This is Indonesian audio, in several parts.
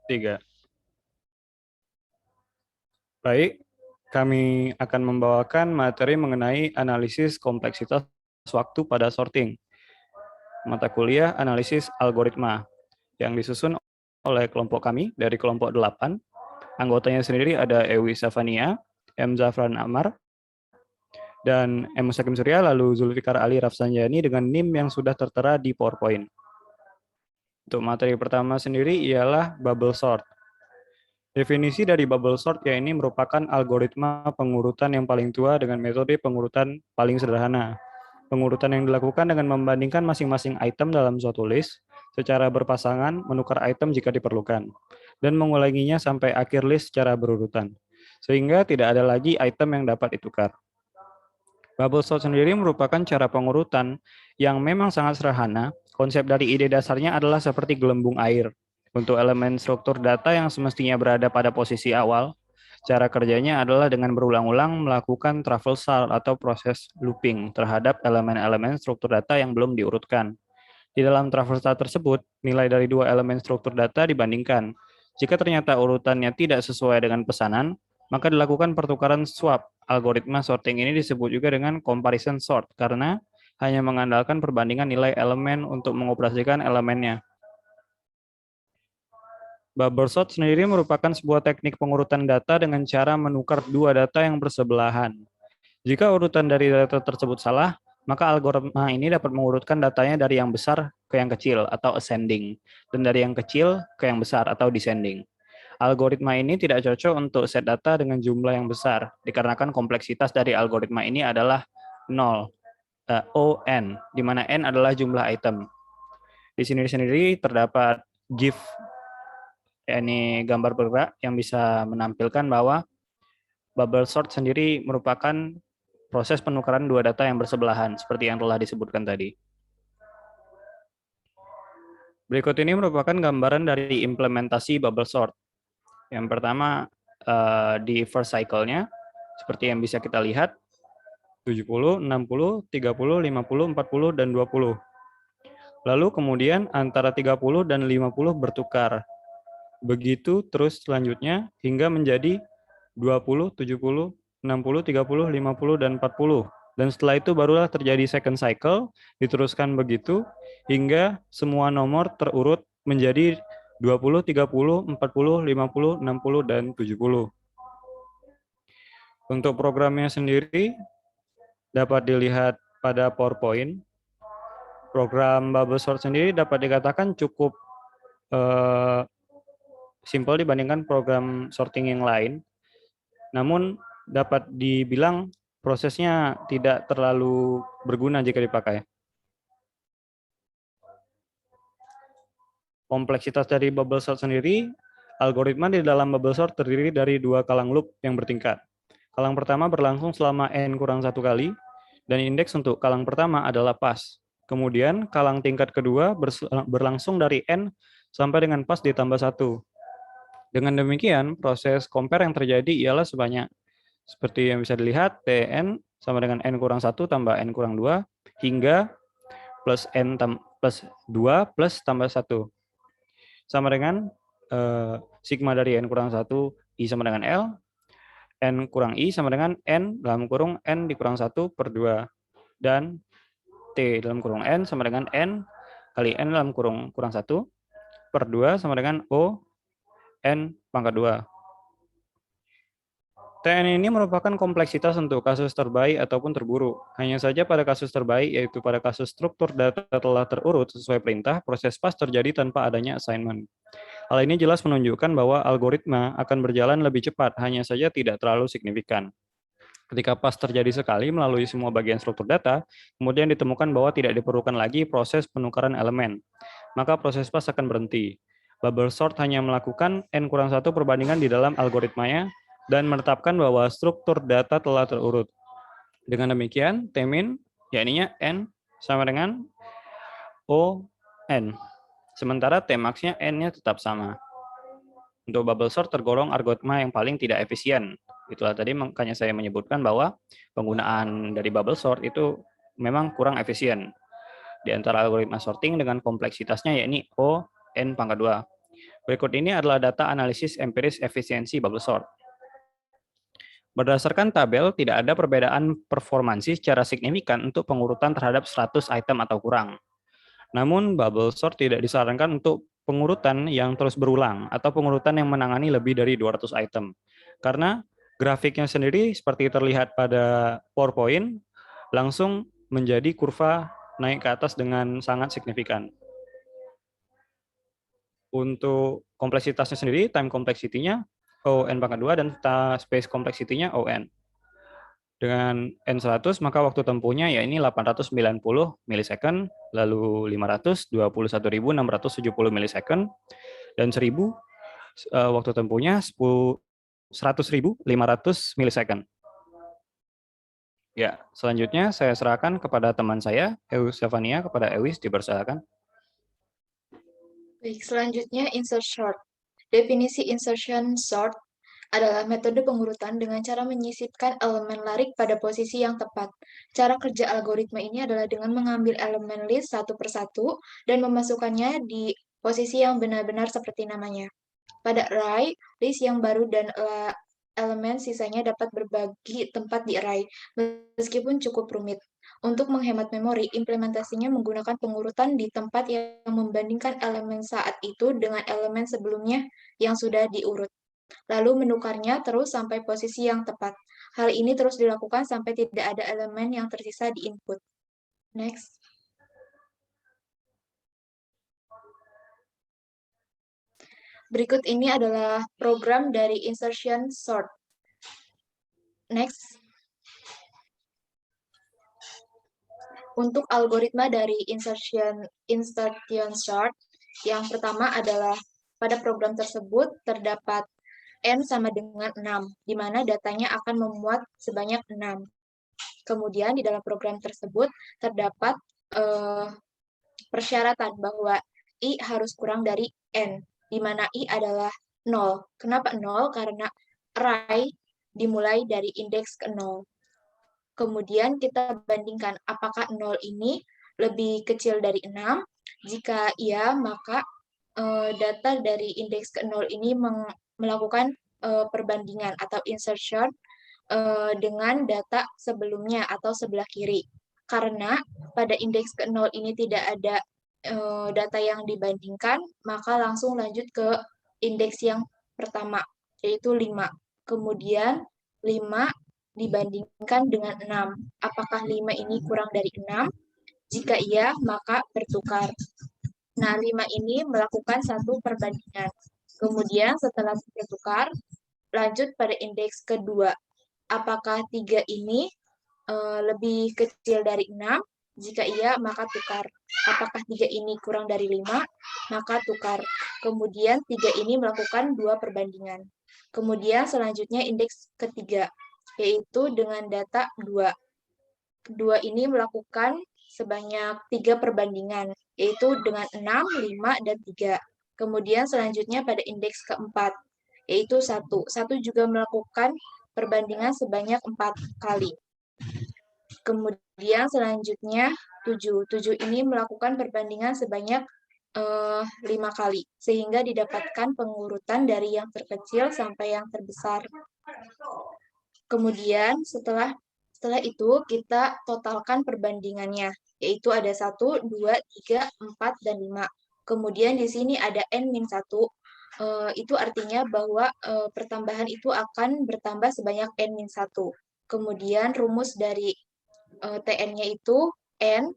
3. Baik, kami akan membawakan materi mengenai analisis kompleksitas waktu pada sorting. Mata kuliah analisis algoritma yang disusun oleh kelompok kami dari kelompok 8. Anggotanya sendiri ada Ewi Safania, M. Zafran Amar, dan M. Musakim Surya, lalu Zulfikar Ali Rafsanjani dengan NIM yang sudah tertera di PowerPoint. Untuk materi pertama sendiri ialah bubble sort. Definisi dari bubble sort yaitu merupakan algoritma pengurutan yang paling tua dengan metode pengurutan paling sederhana. Pengurutan yang dilakukan dengan membandingkan masing-masing item dalam suatu list secara berpasangan, menukar item jika diperlukan, dan mengulanginya sampai akhir list secara berurutan, sehingga tidak ada lagi item yang dapat ditukar. Bubble sort sendiri merupakan cara pengurutan yang memang sangat sederhana. Konsep dari ide dasarnya adalah seperti gelembung air. Untuk elemen struktur data yang semestinya berada pada posisi awal, cara kerjanya adalah dengan berulang-ulang melakukan traversal atau proses looping terhadap elemen-elemen struktur data yang belum diurutkan. Di dalam traversal tersebut, nilai dari dua elemen struktur data dibandingkan. Jika ternyata urutannya tidak sesuai dengan pesanan, maka dilakukan pertukaran swap. Algoritma sorting ini disebut juga dengan comparison sort karena hanya mengandalkan perbandingan nilai elemen untuk mengoperasikan elemennya. Bubble sort sendiri merupakan sebuah teknik pengurutan data dengan cara menukar dua data yang bersebelahan. Jika urutan dari data tersebut salah, maka algoritma ini dapat mengurutkan datanya dari yang besar ke yang kecil atau ascending, dan dari yang kecil ke yang besar atau descending. Algoritma ini tidak cocok untuk set data dengan jumlah yang besar, dikarenakan kompleksitas dari algoritma ini adalah 0, ON, di mana N adalah jumlah item. Di sini sendiri terdapat GIF, yakni gambar bergerak yang bisa menampilkan bahwa bubble sort sendiri merupakan proses penukaran dua data yang bersebelahan, seperti yang telah disebutkan tadi. Berikut ini merupakan gambaran dari implementasi bubble sort. Yang pertama, di first cycle-nya, seperti yang bisa kita lihat, 70, 60, 30, 50, 40, dan 20. Lalu kemudian antara 30 dan 50 bertukar. Begitu terus selanjutnya hingga menjadi 20, 70, 60, 30, 50, dan 40. Dan setelah itu barulah terjadi second cycle, diteruskan begitu hingga semua nomor terurut menjadi 20, 30, 40, 50, 60, dan 70. Untuk programnya sendiri dapat dilihat pada PowerPoint. Program bubble sort sendiri dapat dikatakan cukup simpel dibandingkan program sorting yang lain. Namun dapat dibilang prosesnya tidak terlalu berguna jika dipakai. Kompleksitas dari bubble sort sendiri, algoritma di dalam bubble sort terdiri dari dua kalang loop yang bertingkat. Kalang pertama berlangsung selama n kurang 1 kali, dan indeks untuk kalang pertama adalah pas. Kemudian kalang tingkat kedua berlangsung dari n sampai dengan pas ditambah 1. Dengan demikian, proses compare yang terjadi ialah sebanyak, seperti yang bisa dilihat, Tn sama dengan n kurang 1 tambah n kurang 2, hingga plus n plus 2 plus tambah 1. Sama dengan sigma dari n kurang 1, I sama dengan L, n kurang I sama dengan n dalam kurung n dikurang 1 per 2, dan T dalam kurung N sama dengan N kali N dalam kurung 1 per 2 sama dengan O N pangkat 2. Tn ini merupakan kompleksitas untuk kasus terbaik ataupun terburuk. Hanya saja pada kasus terbaik, yaitu pada kasus struktur data telah terurut sesuai perintah, proses pas terjadi tanpa adanya assignment. Hal ini jelas menunjukkan bahwa algoritma akan berjalan lebih cepat, hanya saja tidak terlalu signifikan. Ketika pas terjadi sekali melalui semua bagian struktur data, kemudian ditemukan bahwa tidak diperlukan lagi proses penukaran elemen, maka proses pas akan berhenti. Bubble sort hanya melakukan n kurang 1 perbandingan di dalam algoritmanya dan menetapkan bahwa struktur data telah terurut. Dengan demikian, Tmin, yakni n sama dengan O n. Sementara Tmax-nya n-nya tetap sama. Untuk bubble sort tergolong algoritma yang paling tidak efisien. Itulah tadi makanya saya menyebutkan bahwa penggunaan dari bubble sort itu memang kurang efisien. Di antara algoritma sorting dengan kompleksitasnya yakni O n pangkat 2. Berikut ini adalah data analisis empiris efisiensi bubble sort. Berdasarkan tabel, tidak ada perbedaan performansi secara signifikan untuk pengurutan terhadap 100 item atau kurang. Namun, bubble sort tidak disarankan untuk pengurutan yang terus berulang atau pengurutan yang menangani lebih dari 200 item. Karena grafiknya sendiri seperti terlihat pada PowerPoint, langsung menjadi kurva naik ke atas dengan sangat signifikan. Untuk kompleksitasnya sendiri, time complexity-nya ON pangkat 2 dan space complexity-nya ON. Dengan N100 maka waktu tempuhnya ya ini 890 milisecond, lalu 521.670 milisecond, dan 1000 waktu tempuhnya 100.500 milisecond. Ya, selanjutnya saya serahkan kepada teman saya, Ewis Stefania, kepada Ewis, dipersilakan. Baik, selanjutnya insert sort. Definisi insertion sort adalah metode pengurutan dengan cara menyisipkan elemen larik pada posisi yang tepat. Cara kerja algoritma ini adalah dengan mengambil elemen list satu persatu dan memasukkannya di posisi yang benar-benar seperti namanya. Pada array, list yang baru dan elemen sisanya dapat berbagi tempat di array, meskipun cukup rumit. Untuk menghemat memori, implementasinya menggunakan pengurutan di tempat yang membandingkan elemen saat itu dengan elemen sebelumnya yang sudah diurut, lalu menukarnya terus sampai posisi yang tepat. Hal ini terus dilakukan sampai tidak ada elemen yang tersisa di input. Next. Berikut ini adalah program dari insertion sort. Next. Untuk algoritma dari insertion sort, yang pertama adalah pada program tersebut terdapat N sama dengan 6, di mana datanya akan memuat sebanyak 6. Kemudian di dalam program tersebut terdapat persyaratan bahwa I harus kurang dari N, di mana I adalah 0. Kenapa 0? Karena array dimulai dari indeks ke 0. Kemudian kita bandingkan apakah 0 ini lebih kecil dari 6. Jika iya, maka data dari indeks ke 0 ini melakukan perbandingan atau insertion dengan data sebelumnya atau sebelah kiri. Karena pada indeks ke 0 ini tidak ada data yang dibandingkan, maka langsung lanjut ke indeks yang pertama, yaitu 5. Kemudian 5 dibandingkan dengan 6. Apakah 5 ini kurang dari 6? Jika iya, maka bertukar. Nah, 5 ini melakukan satu perbandingan. Kemudian setelah bertukar, lanjut pada indeks kedua. Apakah 3 ini lebih kecil dari 6? Jika iya, maka tukar. Apakah 3 ini kurang dari 5? Maka tukar. Kemudian 3 ini melakukan dua perbandingan. Kemudian selanjutnya indeks ketiga, yaitu dengan data 2. Kedua ini melakukan sebanyak 3 perbandingan, yaitu dengan 6, 5, dan 3. Kemudian selanjutnya pada indeks keempat, yaitu 1. 1 juga melakukan perbandingan sebanyak 4 kali. Kemudian selanjutnya 7. 7 ini melakukan perbandingan sebanyak 5 kali, sehingga didapatkan pengurutan dari yang terkecil sampai yang terbesar. Kemudian setelah itu kita totalkan perbandingannya, yaitu ada 1, 2, 3, 4, dan 5. Kemudian di sini ada N-1, itu artinya bahwa pertambahan itu akan bertambah sebanyak N-1. Kemudian rumus dari TN-nya itu N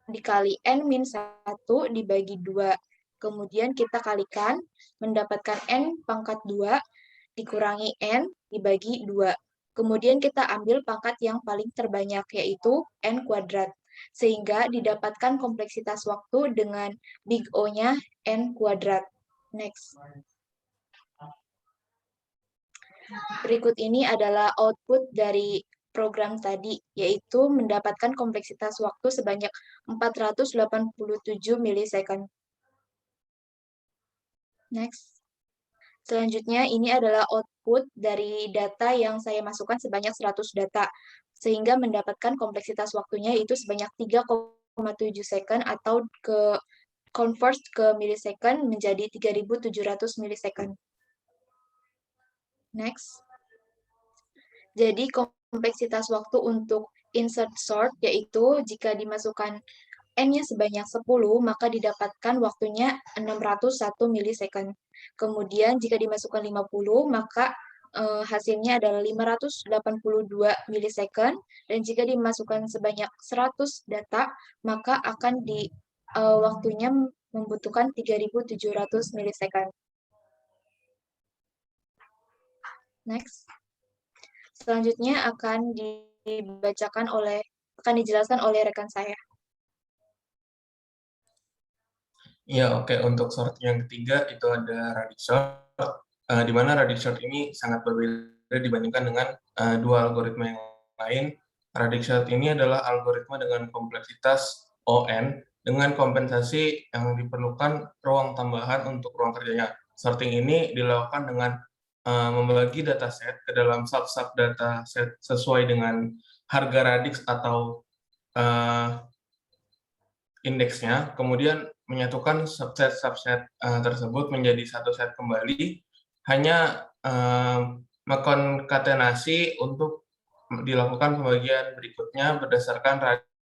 dikali N-1 dibagi 2. Kemudian kita kalikan, mendapatkan N pangkat 2 dikurangi N dibagi 2. Kemudian kita ambil pangkat yang paling terbanyak, yaitu N kuadrat. Sehingga didapatkan kompleksitas waktu dengan big O-nya N kuadrat. Next. Berikut ini adalah output dari program tadi, yaitu mendapatkan kompleksitas waktu sebanyak 487 milisecond. Next. Selanjutnya, ini adalah output dari data yang saya masukkan sebanyak 100 data, sehingga mendapatkan kompleksitas waktunya itu sebanyak 3,7 second atau ke convert ke millisecond menjadi 3700 millisecond. Next. Jadi kompleksitas waktu untuk insert sort yaitu jika dimasukkan N-nya sebanyak 10, maka didapatkan waktunya 601 millisecond. Kemudian jika dimasukkan 50, maka hasilnya adalah 582 millisecond. Dan jika dimasukkan sebanyak 100 data, maka akan waktunya membutuhkan 3700 millisecond. Next. Selanjutnya akan dijelaskan oleh rekan saya. Ya, oke. Untuk sort yang ketiga itu ada radius sort, di mana radius sort ini sangat berbeda dibandingkan dengan dua algoritma yang lain. Radius sort ini adalah algoritma dengan kompleksitas ON dengan kompensasi yang diperlukan ruang tambahan untuk ruang kerjanya. Sorting ini dilakukan dengan membagi dataset ke dalam sub-sub dataset sesuai dengan harga radix atau indeksnya, kemudian menyatukan subset-subset tersebut menjadi satu set kembali, hanya mengkonkatenasi untuk dilakukan pembagian berikutnya berdasarkan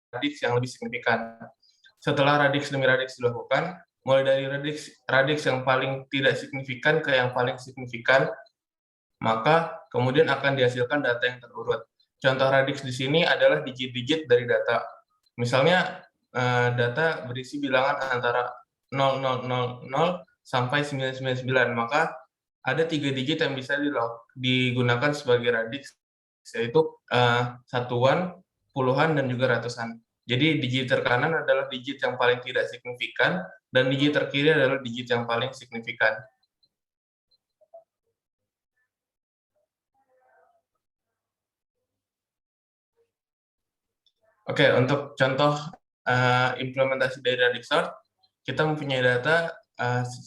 radix yang lebih signifikan. Setelah radix demi radix dilakukan, mulai dari radix yang paling tidak signifikan ke yang paling signifikan, maka kemudian akan dihasilkan data yang terurut. Contoh radix di sini adalah digit-digit dari data. Misalnya, data berisi bilangan antara 0000 sampai 999, maka ada 3 digit yang bisa digunakan sebagai radix, yaitu satuan, puluhan, dan juga ratusan. Jadi digit terkanan adalah digit yang paling tidak signifikan, dan digit terkiri adalah digit yang paling signifikan. Oke, untuk contoh implementasi dari radix sort, kita mempunyai data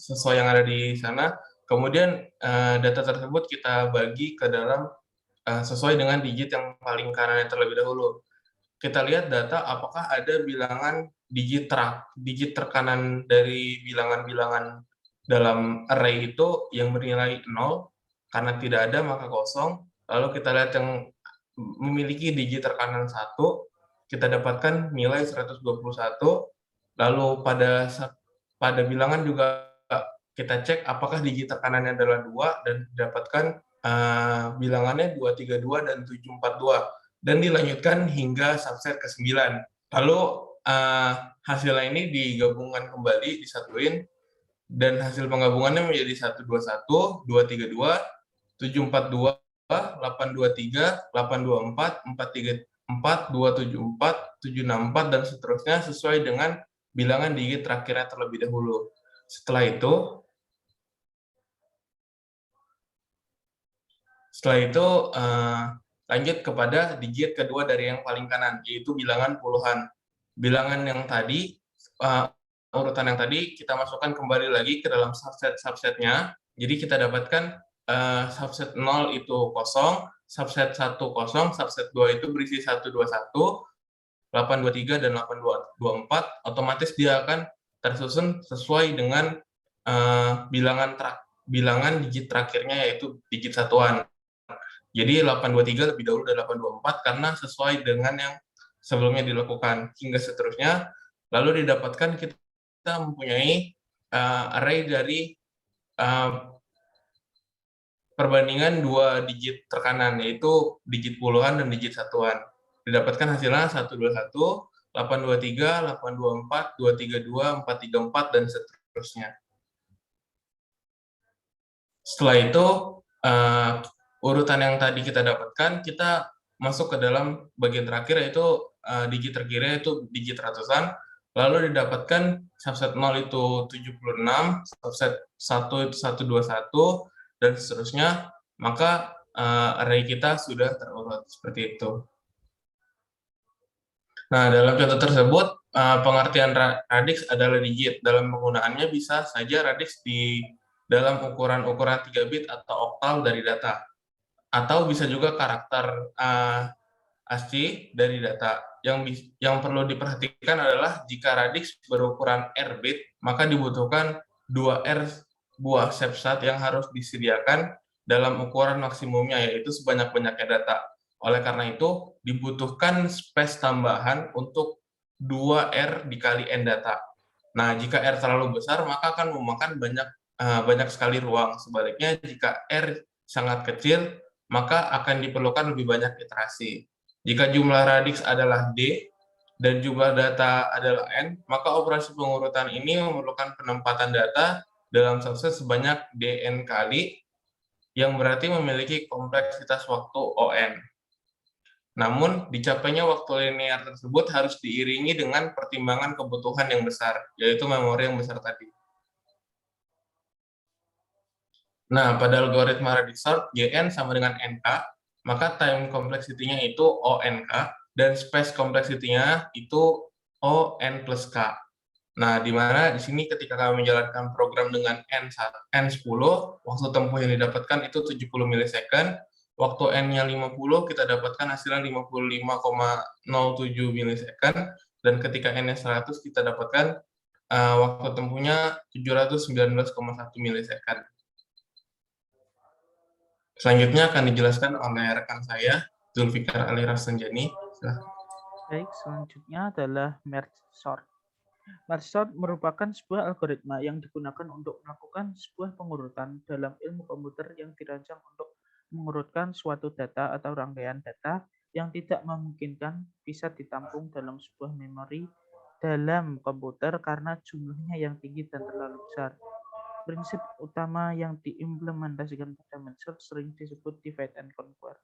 sesuai yang ada di sana, kemudian data tersebut kita bagi ke dalam sesuai dengan digit yang paling kanan terlebih dahulu. Kita lihat data apakah ada bilangan digit terkanan dari bilangan-bilangan dalam array itu yang bernilai 0, karena tidak ada maka kosong. Lalu kita lihat yang memiliki digit terkanan 1, kita dapatkan nilai 121, lalu pada bilangan juga kita cek apakah digit tekanannya adalah 2 dan didapatkan bilangannya 232 dan 742, dan dilanjutkan hingga subset ke-9. Lalu hasilnya ini digabungkan kembali, disatuin, dan hasil penggabungannya menjadi 121, 232, 742, 823, 824, 434, 274, 764, dan seterusnya sesuai dengan bilangan digit terakhirnya terlebih dahulu. Setelah itu lanjut kepada digit kedua dari yang paling kanan, yaitu bilangan puluhan. Bilangan yang tadi, urutan yang tadi kita masukkan kembali lagi ke dalam subset-subsetnya. Jadi kita dapatkan subset 0 itu kosong, subset 1 kosong, subset 2 itu berisi 121, 823, dan 824, otomatis dia akan tersusun sesuai dengan bilangan digit terakhirnya, yaitu digit satuan. Jadi 823 lebih dahulu dari 824 karena sesuai dengan yang sebelumnya dilakukan, hingga seterusnya. Lalu didapatkan kita mempunyai array dari perbandingan dua digit terkanan, yaitu digit puluhan dan digit satuan. Didapatkan hasilnya 121, 823, 824, 232, 434, dan seterusnya. Setelah itu, urutan yang tadi kita dapatkan, kita masuk ke dalam bagian terakhir, yaitu digit terkira, yaitu digit ratusan. Lalu didapatkan subset 0 itu 76, subset 1 itu 121, dan seterusnya, maka array kita sudah terurut seperti itu. Nah, dalam contoh tersebut, pengertian radix adalah digit. Dalam penggunaannya bisa saja radix di dalam ukuran 3 bit atau oktal dari data. Atau bisa juga karakter asli dari data. Yang perlu diperhatikan adalah jika radix berukuran R bit, maka dibutuhkan 2R buah subset yang harus disediakan dalam ukuran maksimumnya, yaitu sebanyak-banyaknya data. Oleh karena itu, dibutuhkan space tambahan untuk 2R dikali N data. Nah, jika R terlalu besar, maka akan memakan banyak sekali ruang. Sebaliknya, jika R sangat kecil, maka akan diperlukan lebih banyak iterasi. Jika jumlah radix adalah D dan jumlah data adalah N, maka operasi pengurutan ini memerlukan penempatan data dalam subset sebanyak Dn kali, yang berarti memiliki kompleksitas waktu On. Namun, dicapainya waktu linear tersebut harus diiringi dengan pertimbangan kebutuhan yang besar, yaitu memori yang besar tadi. Nah, pada algoritma radix sort, Gn sama dengan Nk, maka time complexity-nya itu ONK, dan space complexity-nya itu ON plus K. Nah, di mana di sini ketika kami menjalankan program dengan N10, waktu tempuh yang didapatkan itu 70 milisecond, waktu N-nya 50, kita dapatkan hasilnya 55,07 milisecond, dan ketika N-nya 100, kita dapatkan waktu tempuhnya 719,1 milisecond. Selanjutnya akan dijelaskan oleh rekan saya, Zulfikar Ali Rasanjani. Baik, selanjutnya adalah merge sort. Merge sort merupakan sebuah algoritma yang digunakan untuk melakukan sebuah pengurutan dalam ilmu komputer yang dirancang untuk mengurutkan suatu data atau rangkaian data yang tidak memungkinkan bisa ditampung dalam sebuah memori dalam komputer karena jumlahnya yang tinggi dan terlalu besar. Prinsip utama yang diimplementasikan pada merge sort sering disebut divide and conquer.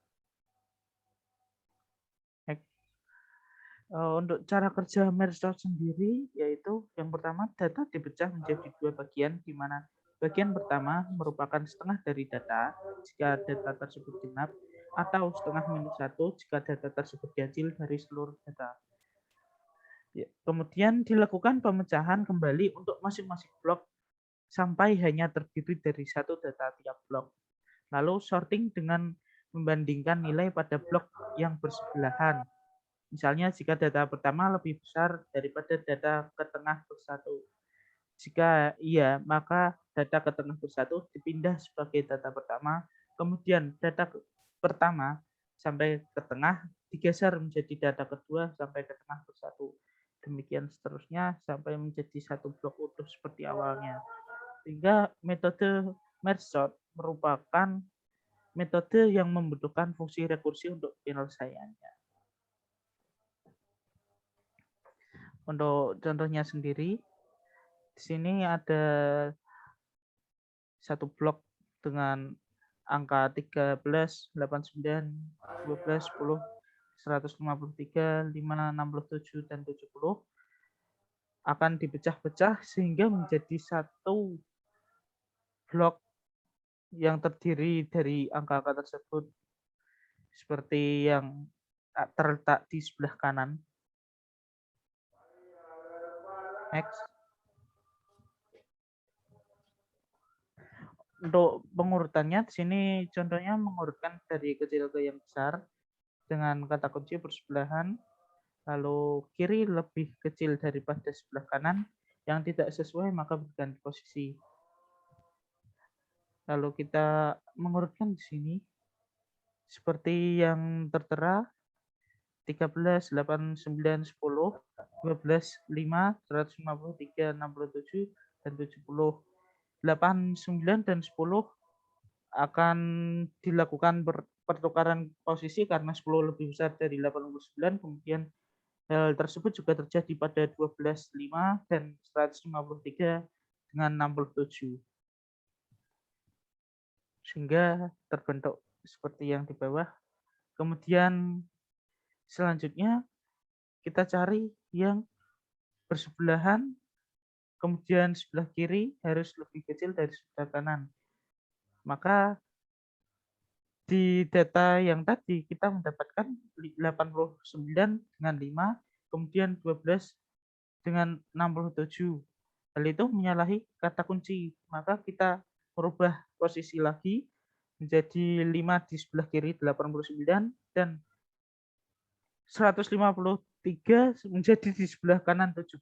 Untuk cara kerja merge sort sendiri, yaitu yang pertama data dipecah menjadi dua bagian, di mana bagian pertama merupakan setengah dari data jika data tersebut genap, atau setengah minus 1 jika data tersebut ganjil dari seluruh data. Kemudian dilakukan pemecahan kembali untuk masing-masing blok sampai hanya terdiri dari satu data tiap blok. Lalu sorting dengan membandingkan nilai pada blok yang bersebelahan. Misalnya jika data pertama lebih besar daripada data ke tengah bersatu. Jika iya, maka data ke tengah bersatu dipindah sebagai data pertama, kemudian data pertama sampai ke tengah digeser menjadi data kedua sampai ke tengah bersatu. Demikian seterusnya sampai menjadi satu blok utuh seperti awalnya. Sehingga metode merge sort merupakan metode yang membutuhkan fungsi rekursi untuk penyelesaiannya. Untuk contohnya sendiri, di sini ada satu blok dengan angka 13, 89, 12, 10, 153, 5, 67, dan 70 akan dipecah-pecah sehingga menjadi satu blok yang terdiri dari angka-angka tersebut seperti yang terletak di sebelah kanan. Next. Untuk pengurutannya di sini contohnya mengurutkan dari kecil ke yang besar dengan kata kunci bersebelahan, lalu kiri lebih kecil daripada sebelah kanan, yang tidak sesuai maka berganti posisi. Lalu kita mengurutkan di sini seperti yang tertera 13, 8, 9, 10, 12, 5, 153, 67, dan 70. 8, 9, dan 10 akan dilakukan pertukaran posisi karena 10 lebih besar dari 89, kemudian hal tersebut juga terjadi pada 12, 5, dan 153 dengan 67. Sehingga terbentuk seperti yang di bawah. Kemudian selanjutnya kita cari yang bersebelahan, kemudian sebelah kiri harus lebih kecil dari sebelah kanan. Maka di data yang tadi kita mendapatkan 89 dengan 5, kemudian 12 dengan 67. Hal itu menyalahi kata kunci. Maka kita merubah posisi lagi menjadi 5 di sebelah kiri 89 dan 153 menjadi di sebelah kanan 70.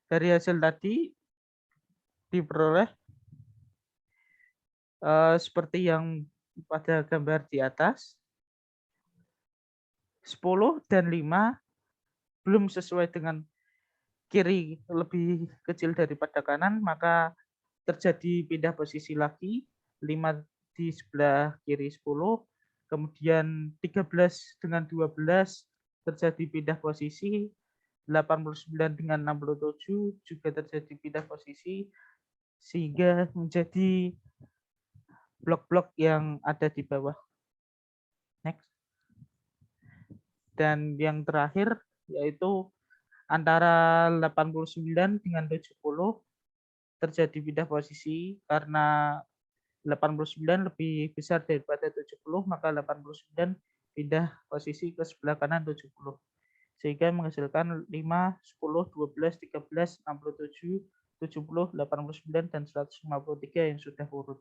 Dari hasil tadi diperoleh seperti yang pada gambar di atas. 10 dan 5 belum sesuai dengan kiri lebih kecil daripada kanan, maka terjadi pindah posisi lagi. 5 di sebelah kiri 10, kemudian 13 dengan 12 terjadi pindah posisi, 89 dengan 67 juga terjadi pindah posisi, sehingga menjadi blok-blok yang ada di bawah. Next. Dan yang terakhir yaitu antara 89 dengan 70 terjadi pindah posisi karena 89 lebih besar daripada 70, maka 89 pindah posisi ke sebelah kanan 70. Sehingga menghasilkan 5, 10, 12, 13, 67, 70, 89, dan 153 yang sudah urut.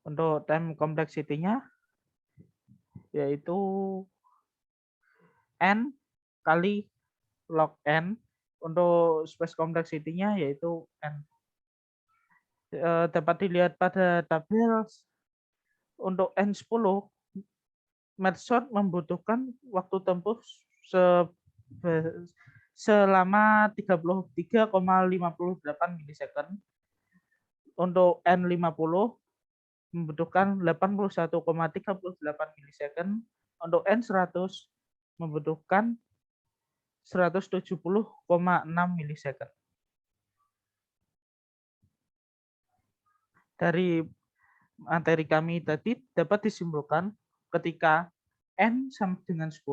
Untuk time complexity-nya yaitu N kali log N. Untuk space complexity-nya yaitu N. Dapat dilihat pada tabel untuk N10, merge sort membutuhkan waktu tempuh selama 33,58 milisecond. Untuk N50 membutuhkan 81,38 milisecond. Untuk N100 membutuhkan 170,6 milisecond. Dari materi kami tadi dapat disimpulkan ketika N sama dengan 10,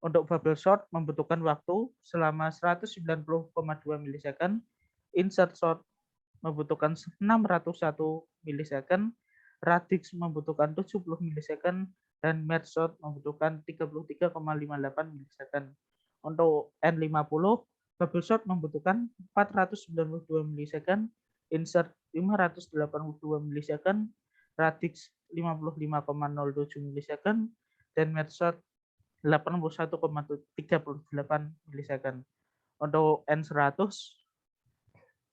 untuk bubble sort membutuhkan waktu selama 190,2 milisecond, insert sort membutuhkan 601 milisecond, radix membutuhkan 70 milisecond, dan merge sort membutuhkan 33,58 milisecond. Untuk N50, bubble sort membutuhkan 492 milisecond, insert 582 milisecond, radix 55,07 milisecond, dan merge sort 81,38 milisecond. Untuk N100,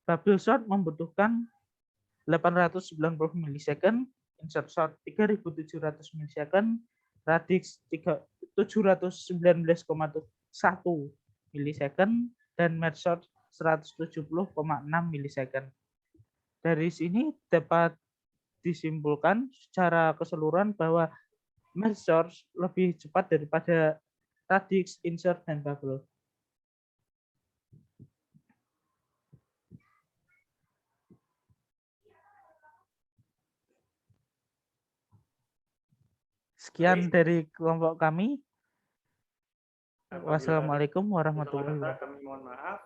bubble sort membutuhkan 890 milisecond, insert sort 3700 milisecond, radix 719,1 milisecond, dan merge sort 170,6 milisecond. Dari sini dapat disimpulkan secara keseluruhan bahwa merge sort lebih cepat daripada radix, insert, dan bubble. Sekian dari kelompok kami. Wassalamualaikum warahmatullahi wabarakatuh. Kami mohon maaf.